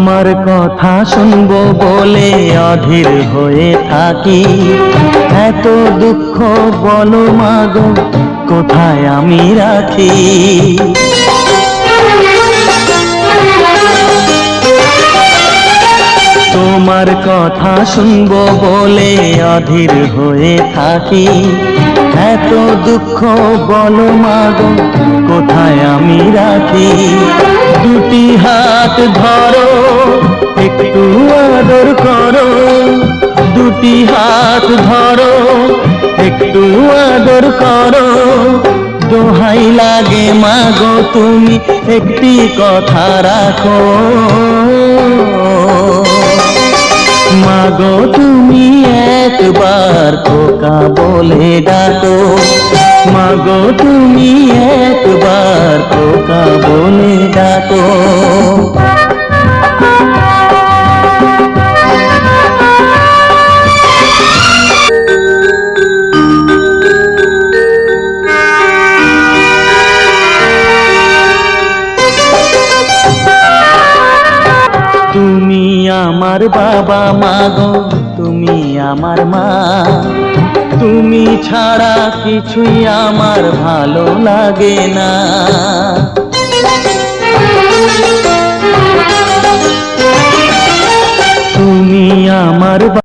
তোমার কথা শুনবো বলে অধীর হয়ে থাকি। এত দুঃখ বলো মাগো কোথায় আমি রাখি। তোমার কথা শুনবো বলে অধীর হয়ে থাকি। এত দুঃখ বলো মাগো কোথায় আমি রাখি। দুটি হাত ধরো একটু আদর করো। দুটি হাত ধরো একটু আদর করো। দোহাই লাগে মাগো তুমি একটি কথা রাখো। মাগো তুমি একবার খোকা বলে ডাকো। মাগো তুমি একবার খোকা বলে ডাকো। তুমি আমার বাবা মাগো তুমি আমার মা। তুমি ছাড়া কিছুই আমার ভালো লাগে না।